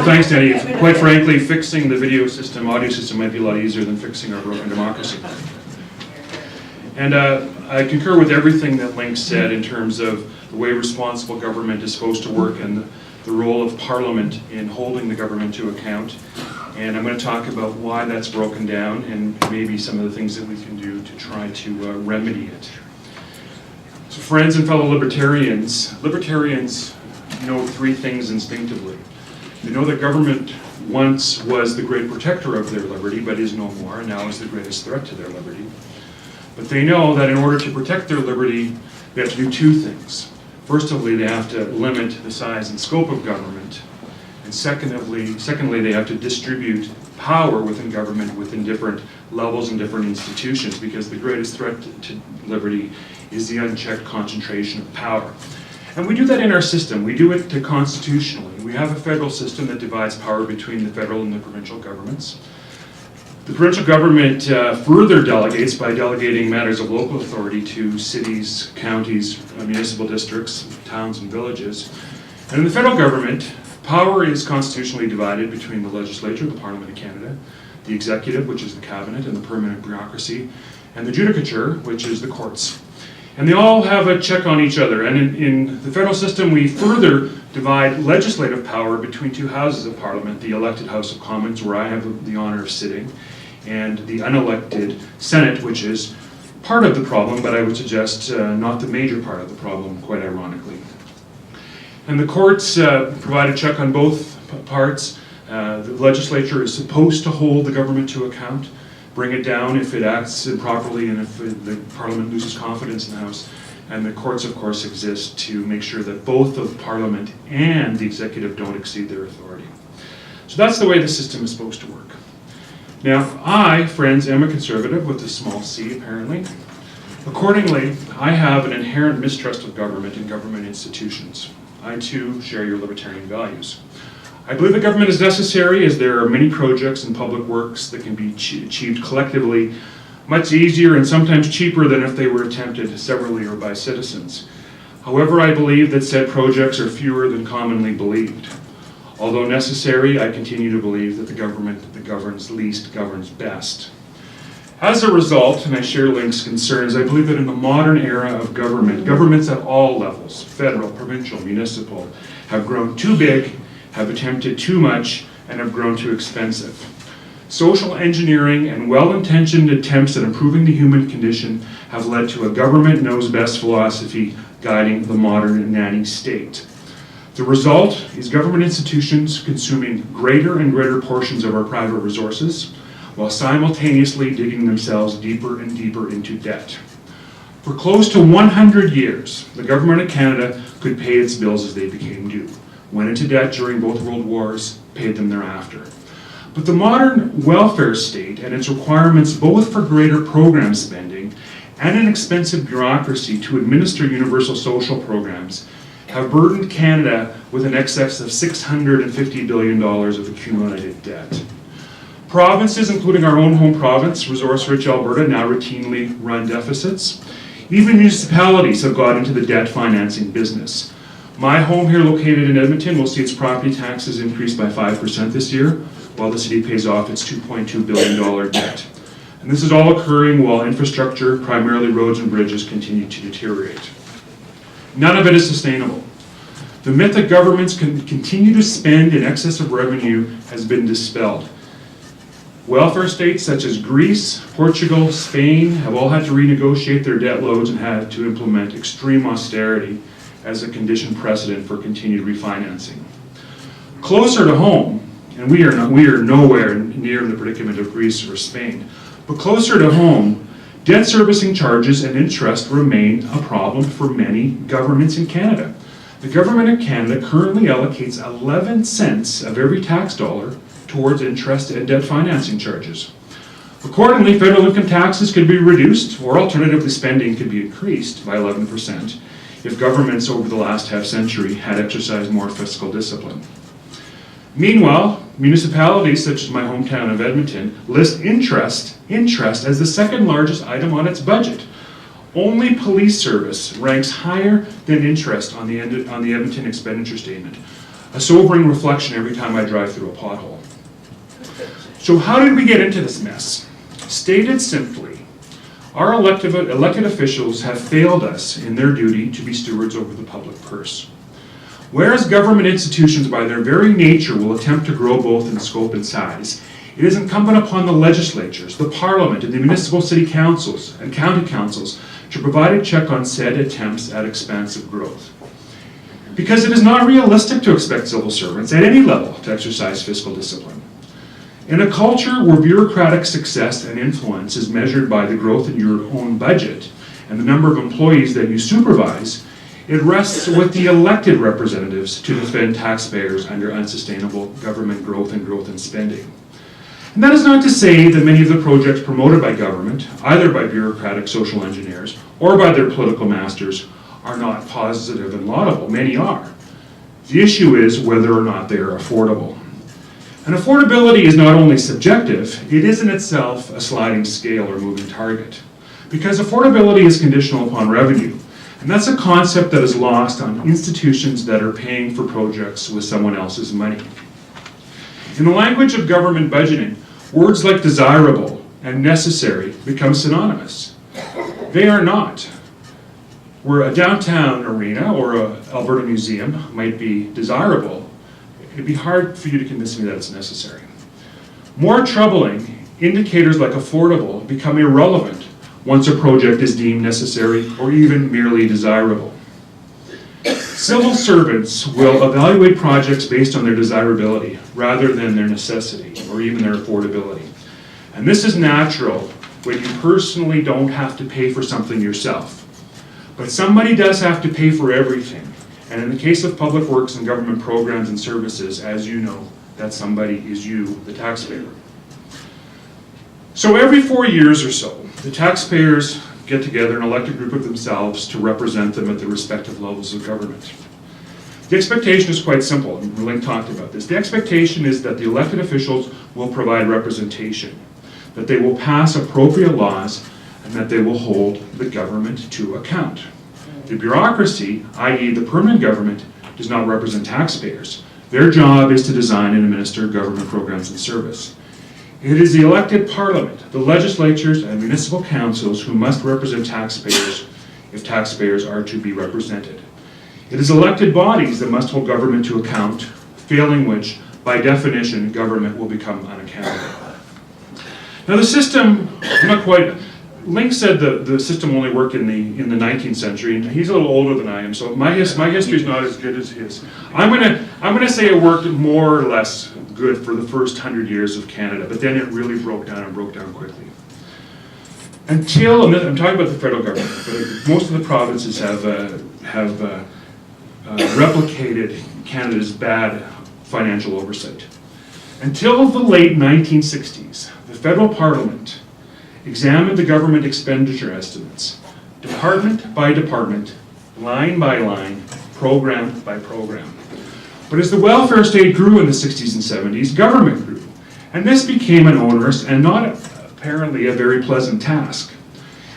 thanks, Danny. Quite frankly, fixing the video system, audio system might be a lot easier than fixing our broken democracy. And I concur with everything that Link said in terms of the way responsible government is supposed to work and the role of Parliament in holding the government to account. And I'm going to talk about why that's broken down and maybe some of the things that we can do to try to remedy it. So friends and fellow libertarians know three things instinctively. They know that government once was the great protector of their liberty, but is no more, and now is the greatest threat to their liberty. But they know that in order to protect their liberty, they have to do two things. Firstly, they have to limit the size and scope of government. And secondly, they have to distribute power within government within different levels and different institutions, because the greatest threat to liberty is the unchecked concentration of power. And we do that in our system. We do it constitutionally. We have a federal system that divides power between the federal and the provincial governments. The provincial government further delegates by delegating matters of local authority to cities, counties, municipal districts, towns, and villages. And in the federal government, power is constitutionally divided between the legislature, the Parliament of Canada, the executive, which is the cabinet and the permanent bureaucracy, and the judicature, which is the courts. And they all have a check on each other. And in the federal system, we further divide legislative power between two houses of Parliament, the elected House of Commons, where I have the honor of sitting, and the unelected Senate, which is part of the problem, but I would suggest not the major part of the problem, quite ironically. And the courts provide a check on both parts. The legislature is supposed to hold the government to account, bring it down if it acts improperly and if the Parliament loses confidence in the House. And the courts, of course, exist to make sure that both the Parliament and the executive don't exceed their authority. So that's the way the system is supposed to work. Now, I, friends, am a conservative with a small c, apparently. Accordingly, I have an inherent mistrust of government and government institutions. I, too, share your libertarian values. I believe that government is necessary, as there are many projects and public works that can be achieved collectively much easier and sometimes cheaper than if they were attempted severally or by citizens. However, I believe that said projects are fewer than commonly believed. Although necessary, I continue to believe that the government that governs least governs best. As a result, and I share Link's concerns, I believe that in the modern era of government, governments at all levels, federal, provincial, municipal, have grown too big, have attempted too much, and have grown too expensive. Social engineering and well-intentioned attempts at improving the human condition have led to a government knows best philosophy guiding the modern nanny state. The result is government institutions consuming greater and greater portions of our private resources, while simultaneously digging themselves deeper and deeper into debt. For close to 100 years, the government of Canada could pay its bills as they became due, went into debt during both world wars, paid them thereafter. But the modern welfare state and its requirements both for greater program spending and an expensive bureaucracy to administer universal social programs have burdened Canada with an excess of $650 billion of accumulated debt. Provinces, including our own home province, resource-rich Alberta, now routinely run deficits. Even municipalities have got into the debt financing business. My home here, located in Edmonton, will see its property taxes increase by 5% this year, while the city pays off its $2.2 billion debt. And this is all occurring while infrastructure, primarily roads and bridges, continue to deteriorate. None of it is sustainable. The myth that governments can continue to spend in excess of revenue has been dispelled. Welfare states such as Greece, Portugal, Spain have all had to renegotiate their debt loads and had to implement extreme austerity as a condition precedent for continued refinancing. Closer to home, and we are nowhere near the predicament of Greece or Spain, but closer to home, debt servicing charges and interest remain a problem for many governments in Canada. The government of Canada currently allocates 11 cents of every tax dollar towards interest and debt financing charges. Accordingly, federal income taxes could be reduced, or alternatively spending could be increased by 11% if governments over the last half-century had exercised more fiscal discipline. Meanwhile, municipalities such as my hometown of Edmonton list interest as the second largest item on its budget. Only police service ranks higher than interest on the Edmonton expenditure statement. a sobering reflection every time I drive through a pothole. So how did we get into this mess? Stated simply, our elected officials have failed us in their duty to be stewards over the public purse. Whereas government institutions by their very nature will attempt to grow both in scope and size, it is incumbent upon the legislatures, the parliament, and the municipal city councils and county councils to provide a check on said attempts at expansive growth. Because it is not realistic to expect civil servants at any level to exercise fiscal discipline. In a culture where bureaucratic success and influence is measured by the growth in your own budget and the number of employees that you supervise, it rests with the elected representatives to defend taxpayers under unsustainable government growth and growth in spending. And that is not to say that many of the projects promoted by government, either by bureaucratic social engineers or by their political masters, are not positive and laudable. Many are. The issue is whether or not they are affordable. And affordability is not only subjective, it is in itself a sliding scale or moving target. Because affordability is conditional upon revenue. And that's a concept that is lost on institutions that are paying for projects with someone else's money. In the language of government budgeting, words like desirable and necessary become synonymous. They are not. Where a downtown arena or an Alberta museum might be desirable, it'd be hard for you to convince me that it's necessary. More troubling, indicators like affordable become irrelevant once a project is deemed necessary or even merely desirable. Civil servants will evaluate projects based on their desirability rather than their necessity or even their affordability. And this is natural when you personally don't have to pay for something yourself. But somebody does have to pay for everything. And in the case of public works and government programs and services, as you know, that somebody is you, the taxpayer. So every 4 years or so, the taxpayers get together and elect a group of themselves to represent them at the respective levels of government. The expectation is quite simple, and Link talked about this. The expectation is that the elected officials will provide representation, that they will pass appropriate laws, and that they will hold the government to account. The bureaucracy, i.e. the permanent government, does not represent taxpayers. Their job is to design and administer government programs and service. It is the elected parliament, the legislatures, and municipal councils who must represent taxpayers if taxpayers are to be represented. It is elected bodies that must hold government to account, failing which, by definition, government will become unaccountable. Now the system, not quite, Link said the system only worked in the 19th century, and he's a little older than I am, so my history is not as good as his. I'm gonna say it worked more or less good for the first 100 years of Canada, but then it really broke down quickly. Until, and I'm talking about the federal government, but most of the provinces have replicated Canada's bad financial oversight. Until the late 1960s, the federal parliament examined the government expenditure estimates, department by department, line by line, program by program. But as the welfare state grew in the 60s and 70s, government grew. And this became an onerous and not apparently a very pleasant task.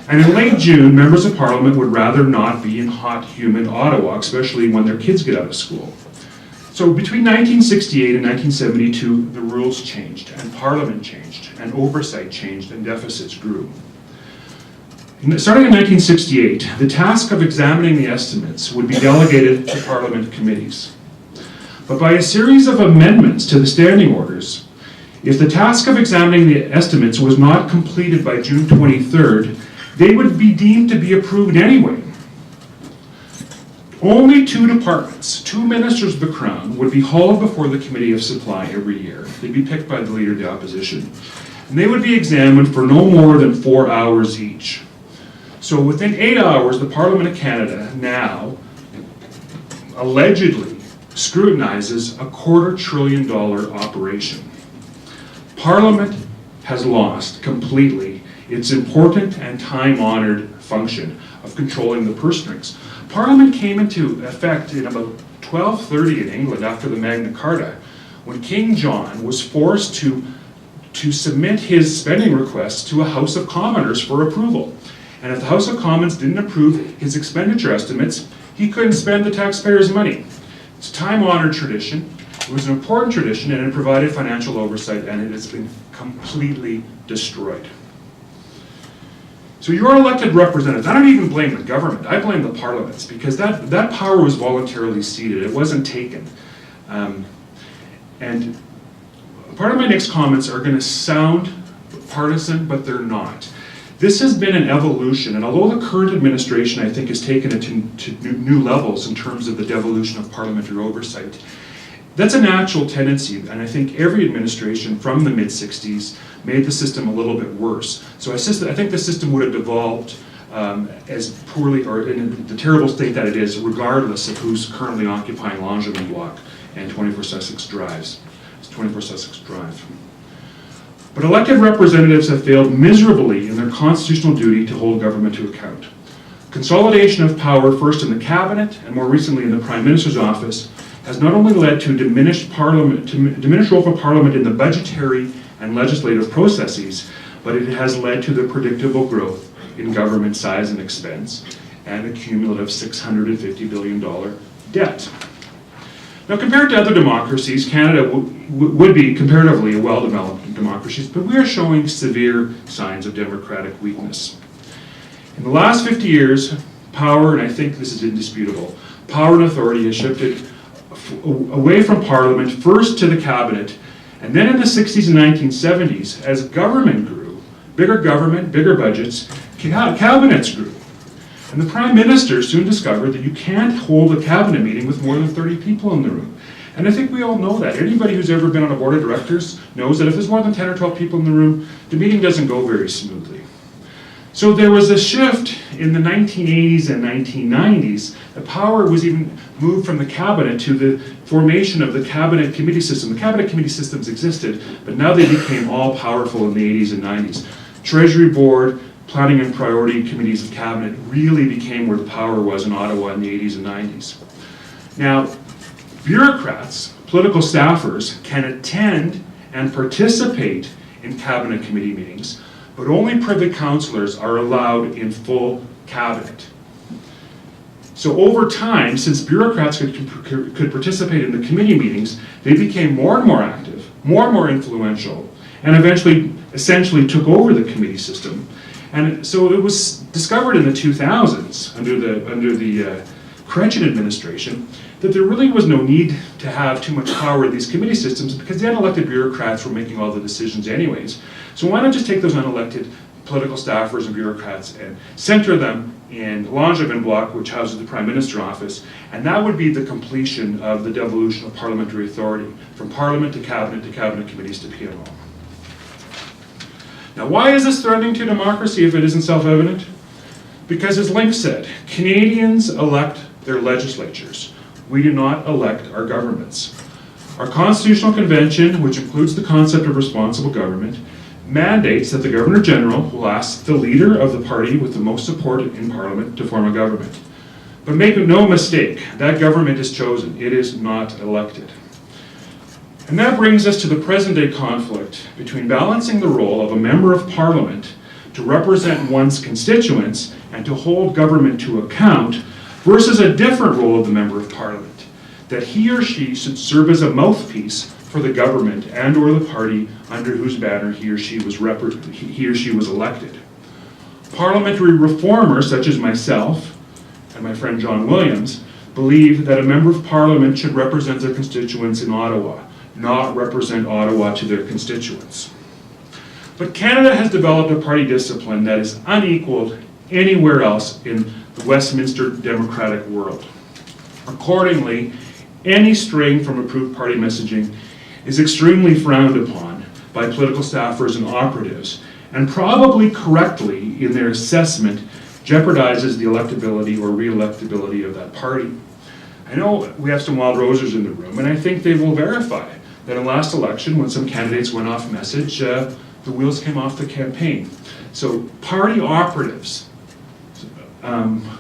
And in late June, members of parliament would rather not be in hot, humid Ottawa, especially when their kids get out of school. So between 1968 and 1972, the rules changed, and parliament changed, and oversight changed, and deficits grew. Starting in 1968, the task of examining the estimates would be delegated to parliament committees. But by a series of amendments to the standing orders, if the task of examining the estimates was not completed by June 23rd, they would be deemed to be approved anyway. Only 2 departments, 2 ministers of the Crown, would be hauled before the Committee of Supply every year. They'd be picked by the Leader of the Opposition. And they would be examined for no more than 4 hours each. So within 8 hours, the Parliament of Canada now allegedly scrutinizes a $250 billion operation. Parliament has lost completely its important and time-honored function of controlling the purse strings. Parliament came into effect in about 1230 in England after the Magna Carta, when King John was forced to submit his spending requests to a House of Commoners for approval. And if the House of Commons didn't approve his expenditure estimates, he couldn't spend the taxpayers' money. It's a time-honored tradition. It was an important tradition, and it provided financial oversight, and it has been completely destroyed. So your elected representatives, I don't even blame the government, I blame the parliaments, because that power was voluntarily ceded, it wasn't taken. And part of my next comments are going to sound partisan, but they're not. This has been an evolution, and although the current administration, I think, has taken it to new levels in terms of the devolution of parliamentary oversight, that's a natural tendency, and I think every administration from the mid-60s made the system a little bit worse. So I think the system would have devolved as poorly, or in the terrible state that it is, regardless of who's currently occupying Langevin Block and 24 Sussex Drives. It's 24 Sussex Drive. But elected representatives have failed miserably in their constitutional duty to hold government to account. Consolidation of power, first in the cabinet and more recently in the Prime Minister's office, has not only led to diminished role for Parliament in the budgetary and legislative processes, but it has led to the predictable growth in government size and expense and a cumulative $650 billion debt. Now, compared to other democracies, Canada would be comparatively a well-developed democracy, but we are showing severe signs of democratic weakness. In the last 50 years, power, and I think this is indisputable, power and authority has shifted away from Parliament, first to the cabinet, and then in the 60s and 1970s, as government grew, bigger government, bigger budgets, cabinets grew. And the Prime Minister soon discovered that you can't hold a cabinet meeting with more than 30 people in the room. And I think we all know that. Anybody who's ever been on a board of directors knows that if there's more than 10 or 12 people in the room, the meeting doesn't go very smoothly. So there was a shift in the 1980s and 1990s. The power was even moved from the cabinet to the formation of the cabinet committee system. The cabinet committee systems existed, but now they became all powerful in the 80s and 90s. Treasury Board, Planning and Priority Committees of Cabinet really became where the power was in Ottawa in the 80s and 90s. Now, bureaucrats, political staffers, can attend and participate in cabinet committee meetings, but only privy councillors are allowed in full cabinet. So over time, since bureaucrats could participate in the committee meetings, they became more and more active, more and more influential, and eventually, essentially took over the committee system. And so it was discovered in the 2000s, under the Crenchon administration, that there really was no need to have too much power in these committee systems because the unelected bureaucrats were making all the decisions anyways. So why not just take those unelected political staffers and bureaucrats and center them in Langevin Block, which houses the Prime Minister office, and that would be the completion of the devolution of parliamentary authority, from Parliament to Cabinet committees to PMO. Now, why is this threatening to democracy if it isn't self-evident? Because as Link said, Canadians elect their legislatures. We do not elect our governments. Our Constitutional Convention, which includes the concept of responsible government, mandates that the Governor-General will ask the leader of the party with the most support in Parliament to form a government. But make no mistake, that government is chosen. It is not elected. And that brings us to the present-day conflict between balancing the role of a member of Parliament to represent one's constituents and to hold government to account versus a different role of the member of Parliament, that he or she should serve as a mouthpiece for the government and or the party under whose banner he or she was elected. Parliamentary reformers such as myself and my friend John Williams believe that a member of Parliament should represent their constituents in Ottawa, not represent Ottawa to their constituents. But Canada has developed a party discipline that is unequaled anywhere else in the Westminster democratic world. Accordingly, any straying from approved party messaging is extremely frowned upon by political staffers and operatives, and probably correctly in their assessment jeopardizes the electability or re-electability of that party. I know we have some wild rosers in the room, and I think they will verify that in last election, when some candidates went off message, the wheels came off the campaign. So party operatives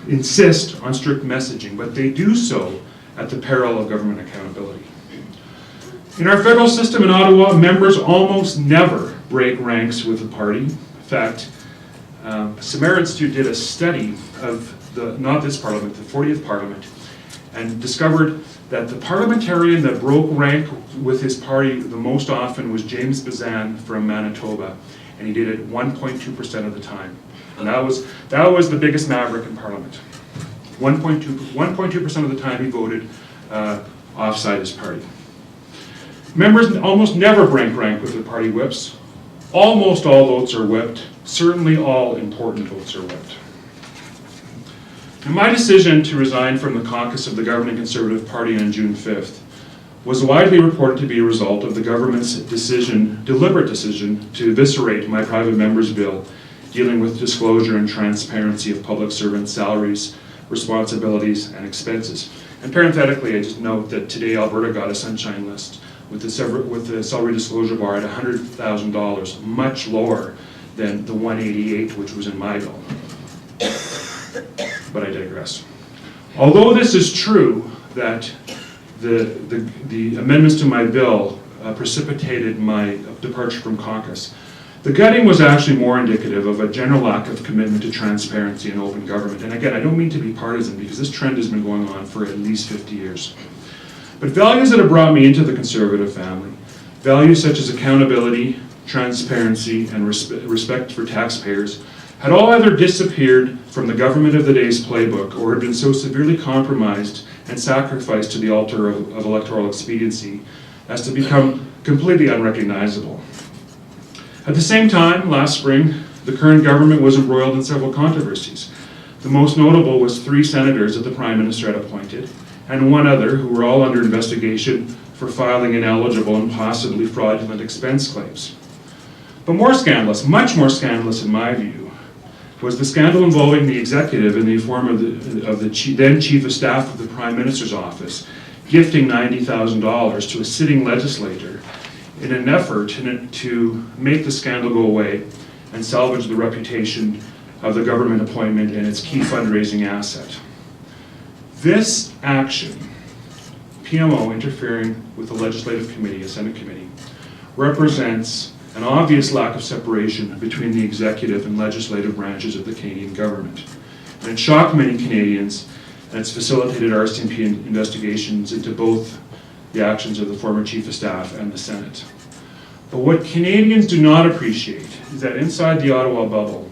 insist on strict messaging, but they do so at the peril of government accountability. In our federal system in Ottawa, members almost never break ranks with the party. In fact, Samara Institute did a study of not this parliament, the 40th parliament, and discovered that the parliamentarian that broke rank with his party the most often was James Bazan from Manitoba, and he did it 1.2% of the time. And that was the biggest maverick in Parliament. 1.2% of the time he voted offside his party. Members almost never break rank with their party whips. Almost all votes are whipped. Certainly all important votes are whipped. And my decision to resign from the caucus of the governing Conservative Party on June 5th was widely reported to be a result of the government's deliberate decision to eviscerate my private member's bill dealing with disclosure and transparency of public servants' salaries, responsibilities, and expenses. And parenthetically, I just note that today Alberta got a sunshine list with the salary disclosure bar at $100,000, much lower than the 188 which was in my bill. But I digress. Although this is true that the amendments to my bill precipitated my departure from caucus, the gutting was actually more indicative of a general lack of commitment to transparency and open government. And again, I don't mean to be partisan because this trend has been going on for at least 50 years. But values that have brought me into the Conservative family, values such as accountability, transparency, and respect for taxpayers, had all either disappeared from the government of the day's playbook or had been so severely compromised and sacrificed to the altar of electoral expediency as to become completely unrecognizable. At the same time, last spring, the current government was embroiled in several controversies. The most notable was 3 senators that the Prime Minister had appointed, and 1 other who were all under investigation for filing ineligible and possibly fraudulent expense claims. But more scandalous, much more scandalous in my view, was the scandal involving the executive in the form of the then Chief of Staff of the Prime Minister's office, gifting $90,000 to a sitting legislator in an effort to make the scandal go away and salvage the reputation of the government appointment and its key fundraising asset. This action, PMO interfering with the Legislative Committee, a Senate committee, represents an obvious lack of separation between the executive and legislative branches of the Canadian government. And it shocked many Canadians, and it's facilitated RCMP investigations into both the actions of the former Chief of Staff and the Senate. But what Canadians do not appreciate is that inside the Ottawa bubble,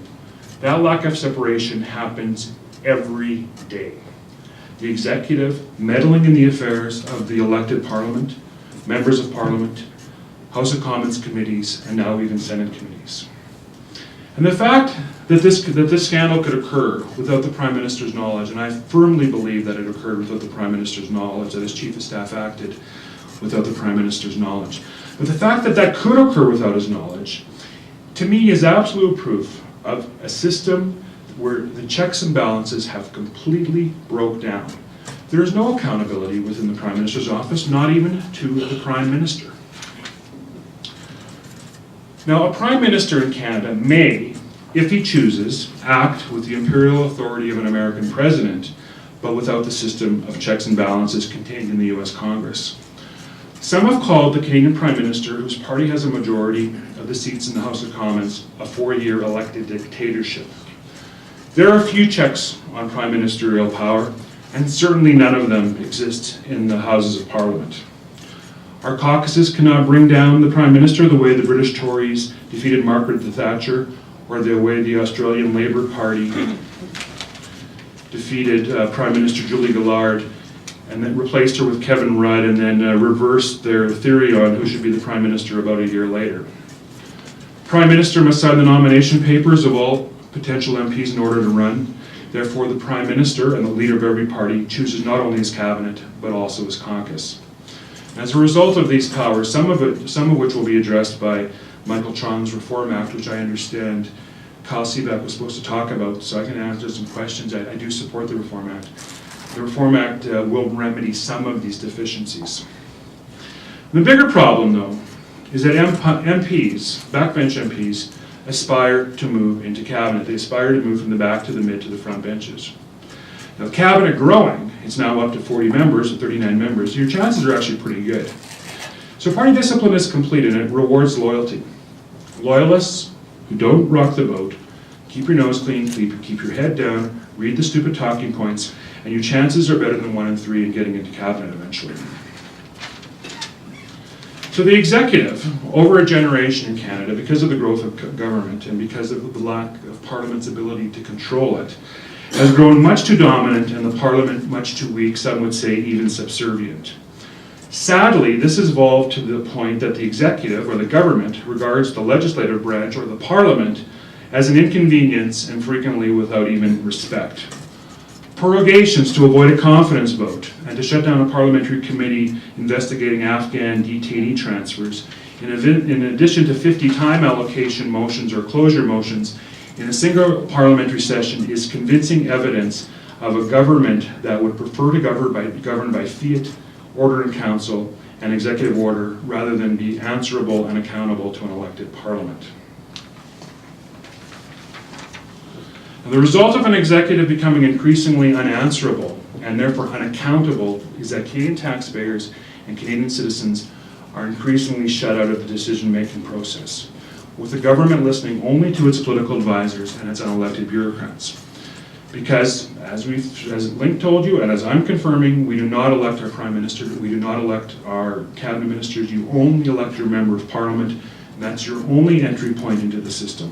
that lack of separation happens every day. The executive meddling in the affairs of the elected parliament, members of parliament, House of Commons committees, and now even Senate committees. And the fact that this scandal could occur without the Prime Minister's knowledge, and I firmly believe that it occurred without the Prime Minister's knowledge, that his Chief of Staff acted without the Prime Minister's knowledge. But the fact that that could occur without his knowledge, to me, is absolute proof of a system where the checks and balances have completely broke down. There is no accountability within the Prime Minister's office, not even to the Prime Minister. Now, a Prime Minister in Canada may, if he chooses, act with the imperial authority of an American president, but without the system of checks and balances contained in the US Congress. Some have called the Canadian Prime Minister, whose party has a majority of the seats in the House of Commons, a 4-year elected dictatorship. There are few checks on Prime Ministerial power, and certainly none of them exist in the Houses of Parliament. Our caucuses cannot bring down the Prime Minister the way the British Tories defeated Margaret Thatcher, or the way the Australian Labour Party defeated Prime Minister Julie Gillard, and then replaced her with Kevin Rudd, and then reversed their theory on who should be the Prime Minister about a year later. Prime Minister must sign the nomination papers of all potential MPs in order to run. Therefore, the Prime Minister and the leader of every party chooses not only his cabinet, but also his caucus. As a result of these powers, some of which will be addressed by Michael Chong's Reform Act, which I understand Kyle Seebeck was supposed to talk about, so I can answer some questions. I do support the Reform Act. The Reform Act will remedy some of these deficiencies. The bigger problem, though, is that MPs, backbench MPs, aspire to move into cabinet. They aspire to move from the back to the mid to the front benches. Now, cabinet growing, it's now up to 40 members, or 39 members, so your chances are actually pretty good. So party discipline is complete, and it rewards loyalty. Loyalists who don't rock the boat keep your nose clean, keep your head down, read the stupid talking points, and your chances are better than 1 in 3 in getting into cabinet eventually. So the executive, over a generation in Canada, because of the growth of government and because of the lack of Parliament's ability to control it, has grown much too dominant and the Parliament much too weak, some would say even subservient. Sadly, this has evolved to the point that the executive, or the government, regards the legislative branch, or the Parliament, as an inconvenience and frequently without even respect. Prorogations to avoid a confidence vote and to shut down a parliamentary committee investigating Afghan detainee transfers, in addition to 50 time allocation motions or closure motions in a single parliamentary session, is convincing evidence of a government that would prefer to govern by fiat, order in council, and executive order rather than be answerable and accountable to an elected parliament. The result of an executive becoming increasingly unanswerable and therefore unaccountable is that Canadian taxpayers and Canadian citizens are increasingly shut out of the decision-making process, with the government listening only to its political advisors and its unelected bureaucrats. Because, as Link told you, and as I'm confirming, we do not elect our Prime Minister, we do not elect our Cabinet Ministers, you only elect your Member of Parliament, and that's your only entry point into the system.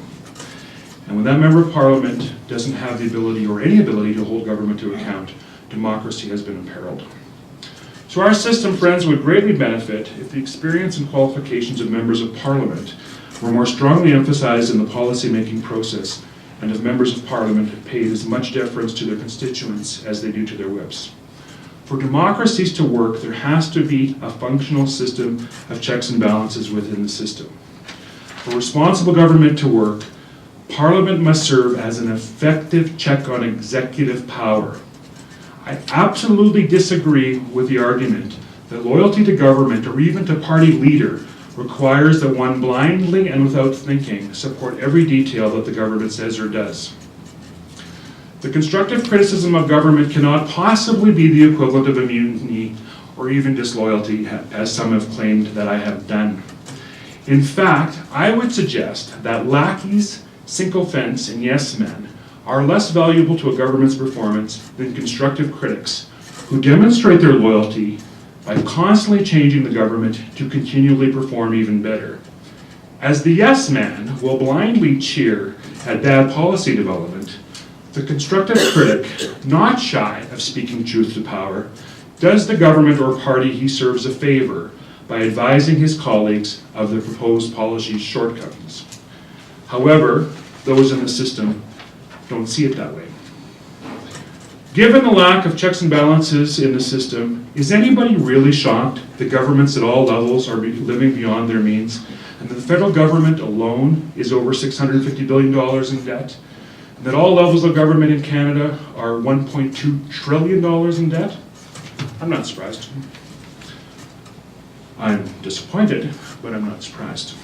And when that Member of Parliament doesn't have the ability or any ability to hold government to account, democracy has been imperiled. So our system, friends, would greatly benefit if the experience and qualifications of Members of Parliament were more strongly emphasized in the policy-making process, and if Members of Parliament paid as much deference to their constituents as they do to their whips. For democracies to work, there has to be a functional system of checks and balances within the system. For responsible government to work, Parliament must serve as an effective check on executive power. I absolutely disagree with the argument that loyalty to government or even to party leader requires that one blindly and without thinking support every detail that the government says or does. The constructive criticism of government cannot possibly be the equivalent of immunity or even disloyalty, as some have claimed that I have done. In fact, I would suggest that lackeys, sycophants, and yes-men are less valuable to a government's performance than constructive critics who demonstrate their loyalty by constantly changing the government to continually perform even better. As the yes-man will blindly cheer at bad policy development, the constructive critic, not shy of speaking truth to power, does the government or party he serves a favor by advising his colleagues of the proposed policy shortcomings. However, those in the system don't see it that way. Given the lack of checks and balances in the system, is anybody really shocked that governments at all levels are living beyond their means, and that the federal government alone is over $650 billion in debt, and that all levels of government in Canada are $1.2 trillion in debt? I'm not surprised. I'm disappointed, but I'm not surprised.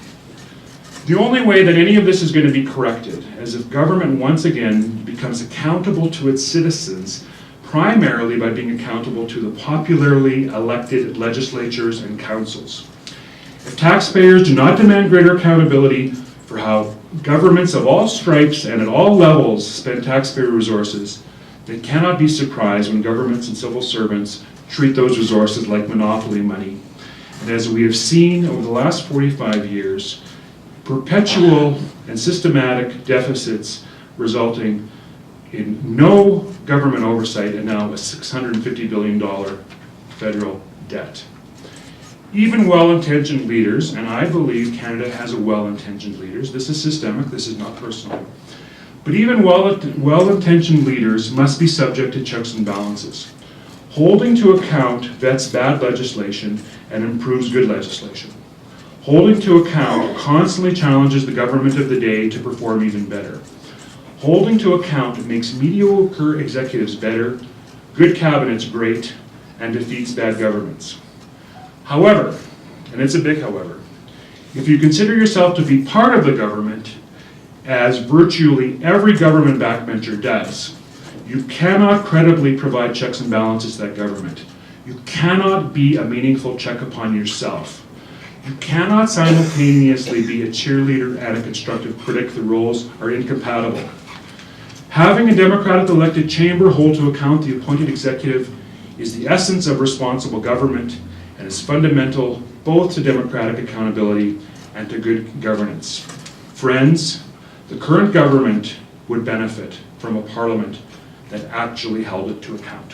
The only way that any of this is going to be corrected is if government once again becomes accountable to its citizens, primarily by being accountable to the popularly elected legislatures and councils. If taxpayers do not demand greater accountability for how governments of all stripes and at all levels spend taxpayer resources, they cannot be surprised when governments and civil servants treat those resources like monopoly money. And as we have seen over the last 45 years, perpetual and systematic deficits resulting in no government oversight and now a $650 billion federal debt. Even well-intentioned leaders, and I believe Canada has a well-intentioned leaders, this is systemic, this is not personal, but even well-intentioned leaders must be subject to checks and balances. Holding to account vets bad legislation and improves good legislation. Holding to account constantly challenges the government of the day to perform even better. Holding to account makes mediocre executives better, good cabinets great, and defeats bad governments. However, and it's a big however, if you consider yourself to be part of the government, as virtually every government backbencher does, you cannot credibly provide checks and balances to that government. You cannot be a meaningful check upon yourself. You cannot simultaneously be a cheerleader and a constructive critic. The roles are incompatible. Having a democratic elected chamber hold to account the appointed executive is the essence of responsible government and is fundamental both to democratic accountability and to good governance. Friends, the current government would benefit from a parliament that actually held it to account.